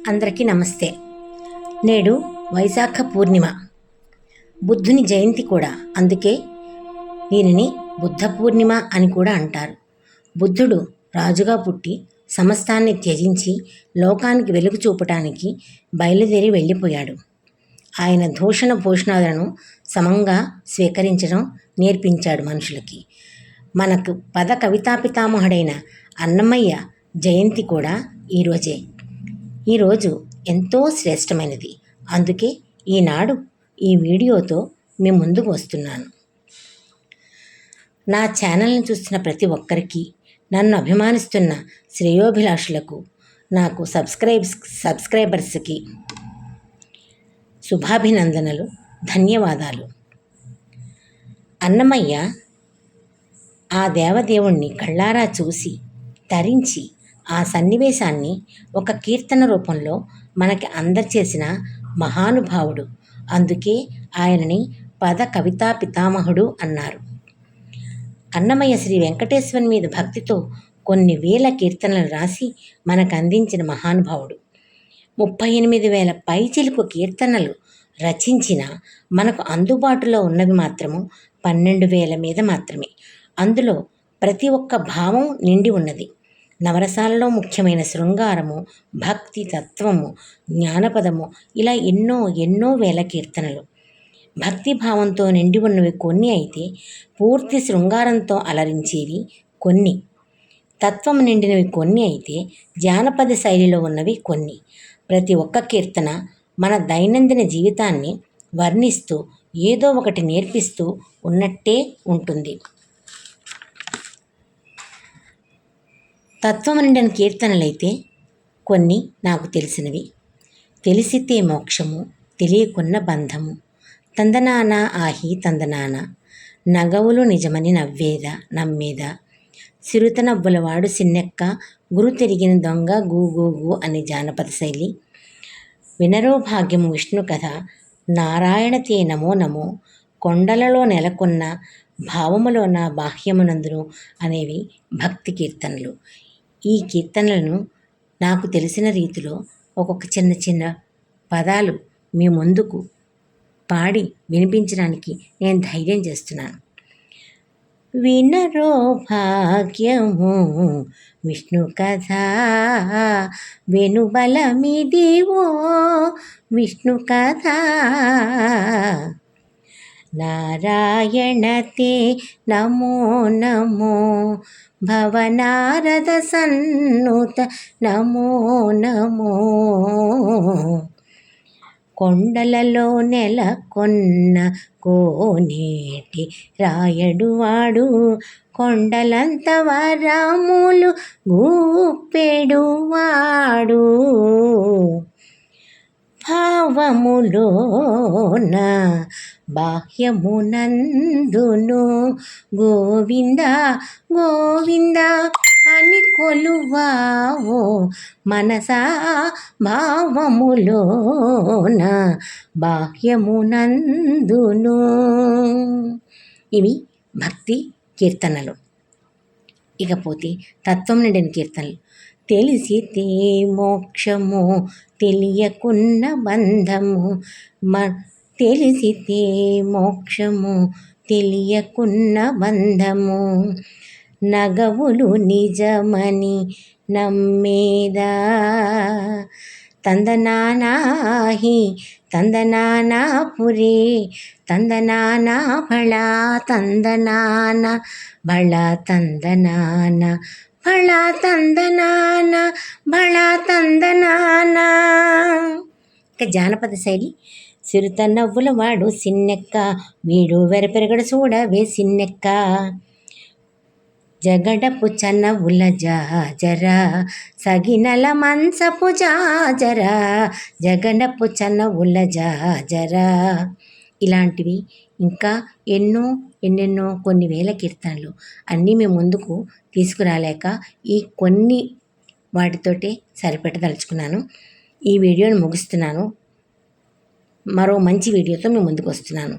అందరికీ నమస్తే. నేడు వైశాఖ పూర్ణిమ, బుద్ధుని జయంతి కూడా. అందుకే దీనిని బుద్ధ పూర్ణిమ అని కూడా అంటారు. బుద్ధుడు రాజుగా పుట్టి సమస్తాన్ని త్యజించి లోకానికి వెలుగు చూపటానికి బయలుదేరి వెళ్ళిపోయాడు. ఆయన దూషణ పోషణాలను సమంగా స్వీకరించడం నేర్పించాడు మనుషులకి. మనకు పద కవితా పితామహుడైన అన్నమయ్య జయంతి కూడా ఈరోజే. ఈరోజు ఎంతో శ్రేష్టమైనది. అందుకే ఈనాడు ఈ వీడియోతో మీ ముందుకు వస్తున్నాను. నా ఛానల్ని చూస్తున్న ప్రతి ఒక్కరికి, నన్ను అభిమానిస్తున్న శ్రేయోభిలాషులకు, నాకు సబ్స్క్రైబర్స్కి శుభాభినందనలు, ధన్యవాదాలు. అన్నమయ్య ఆ దేవదేవుణ్ణి కళ్ళారా చూసి తరించి ఆ సన్నివేశాన్ని ఒక కీర్తన రూపంలో మనకి అందచేసిన మహానుభావుడు. అందుకే ఆయనని పద కవితా పితామహుడు అన్నారు. అన్నమయ్య శ్రీ వెంకటేశ్వరుని మీద భక్తితో కొన్ని వేల కీర్తనలు రాసి మనకు అందించిన మహానుభావుడు. 38,000 పైచిలుకు కీర్తనలు రచించిన మనకు అందుబాటులో ఉన్నవి మాత్రము 12,000 మీద మాత్రమే. అందులో ప్రతి ఒక్క భావం నిండి ఉన్నది. నవరసాలలో ముఖ్యమైన శృంగారము, భక్తి, తత్వము, జ్ఞానపదము, ఇలా ఎన్నో ఎన్నో వేల కీర్తనలు. భక్తి భావంతో నిండి ఉన్నవి కొన్ని అయితే, పూర్తి శృంగారంతో అలరించేవి కొన్ని. తత్వం నిండినవి కొన్ని అయితే, జానపద శైలిలో ఉన్నవి కొన్ని. ప్రతి ఒక్క కీర్తన మన దైనందిన జీవితాన్ని వర్ణిస్తూ ఏదో ఒకటి నేర్పిస్తూ ఉన్నట్టే ఉంటుంది. తత్వం నిండిన కీర్తనలైతే కొన్ని నాకు తెలిసినవి. తెలిసితే మోక్షము, తెలియకున్న బంధము, తందనాన ఆహి తందనాన, నగవులు నిజమని నమ్మేదా, సిరుత నవ్వులవాడు సిన్నెక్క, గురు తిరిగిన దొంగ గూ అనే జానపద శైలి, వినరో భాగ్యము విష్ణు కథ, నారాయణతే నమో నమో, కొండలలో నెలకొన్న భావములోన బాహ్యమునందును అనేవి భక్తి కీర్తనలు. ఈ కీర్తనలను నాకు తెలిసిన రీతిలో ఒక్కొక్క చిన్న చిన్న పదాలు మీ ముందుకు పాడి వినిపించడానికి నేను ధైర్యం చేస్తున్నాను. వినరో భాగ్యము విష్ణు కథ, వెనుబలమిదివో విష్ణు కథ, నారాయణతే నమో నమో, భవనారద సన్నుత నమో నమో, కొండలలో నెలకొన్న కోనేటి రాయడువాడు, కొండలంత వరములు గూపెడువాడు, భావములోన బాహ్యమునందును గోవింద గోవింద అని కొలువావో మనసా, భావములోన బాహ్యమునందును. ఇవి భక్తి కీర్తనలు. ఇకపోతే తత్వం నిండిన కీర్తనలు. తెలిసితే మోక్షము, తెలియకున్న బంధము, తెలిసితే మోక్షము, తెలియకున్న బంధము, నగవులు నిజమని నమ్మేదా, తందనానాహి తందనానా పురే, తందనానా భళ తందనాన, భళ తందనాన, భళ తందనాన, భళ తందనాన. ఇక జానపద శైలి. సిరుత నవ్వుల వాడు సిన్నెక్క, వీడు వెరపెరగడ చూడవే సిన్నెక్క, జగడపు చనవుల జాజరా, సగినల మంచపు జాజరా, జగడపు చనవుల జాజరా. ఇలాంటివి ఇంకా ఎన్నెన్నో కొన్ని వేల కీర్తనలు అన్నీ మేము ముందుకు తీసుకురాలేక ఈ కొన్ని వాటితోటే సరిపెట్టదలుచుకున్నాను. ఈ వీడియోని ముగిస్తున్నాను. మరో మంచి వీడియోతో మేము ముందుకు వస్తున్నాను.